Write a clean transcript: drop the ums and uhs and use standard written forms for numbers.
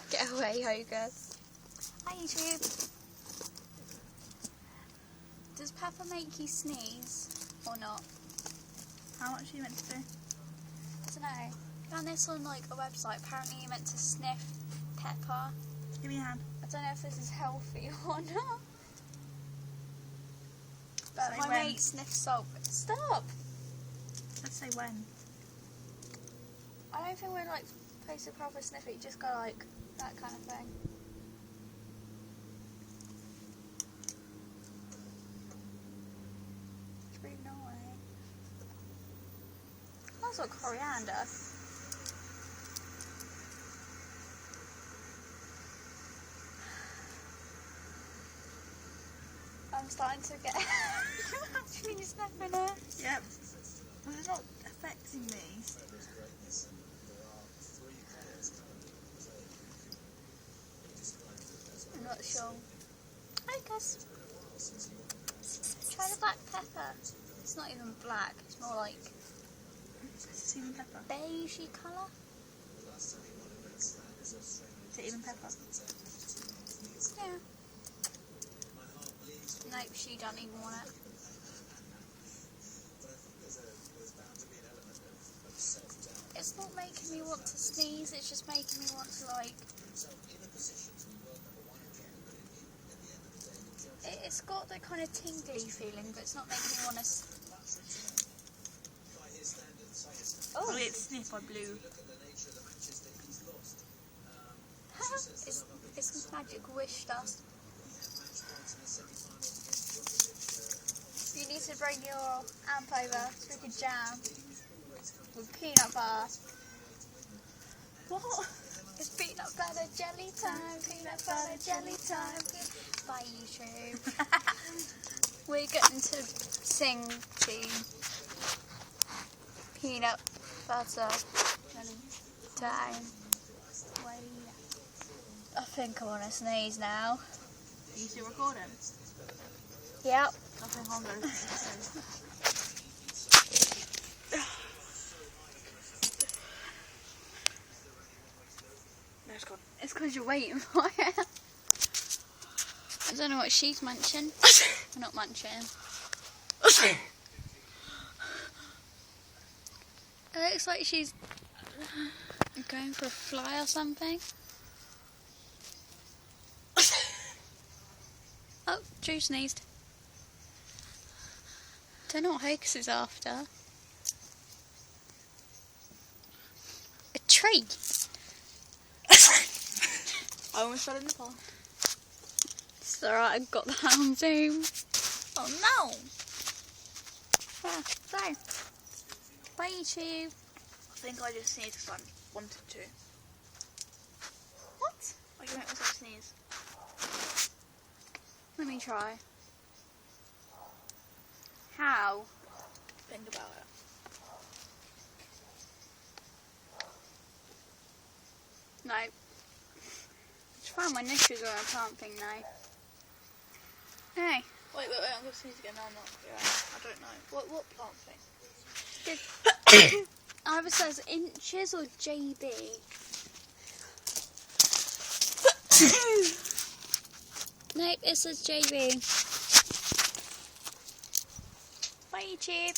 Get away, Hogus. Hi, YouTube. Does Pepper make you sneeze or not? How much are you meant to do? I don't know. Found this on like a website. Apparently you're meant to sniff pepper. Give me a hand. I don't know if this is healthy or not. But Say my when. mate sniffs salt. Stop! Let's say when. I don't think we're like supposed to proper sniff it. You just go like that kind of thing. It's really annoying. Smells like coriander. I'm starting to get actually sniffing it. Yep. Well, it's not affecting me. I'm not sure. Focus. Try the black pepper. It's not even black. It's more like Is it even pepper? beigey colour. Is it even pepper? Yeah. Nope, she doesn't even want it. It's not making me want to sneeze, it's just making me want to like... It's got that kind of tingly feeling, but it's not making me want to... Oh, it's sniff by blue. It's magic wish dust. You need to bring your amp over so we can jam with peanut butter. What? It's peanut butter jelly time, peanut butter jelly time. Bye, YouTube. We're getting to sing to peanut butter jelly time. I think I want to sneeze now. Are you still recording? Yep. I think I'm going to sneeze. No, it's gone. It's because you're waiting for it. I don't know what she's munching. We're not munching. It looks like she's going for a fly or something. Oh, Drew sneezed. Don't know what Hokus is after. A tree. I almost fell in the pond. It's alright, I got that on Zoom. Oh no! Yeah, so. Bye, YouTube. I think I just sneezed because I wanted to. What? I can make myself sneeze. Let me try. How? Think about it. No. It's fine, my nipples are on a plant thing now. Hey. Wait, I'm going to sneeze again. No, I'm not. Yeah, I don't know. What plant thing? Either says inches or JB. Nope, it says JB. Bye, YouTube.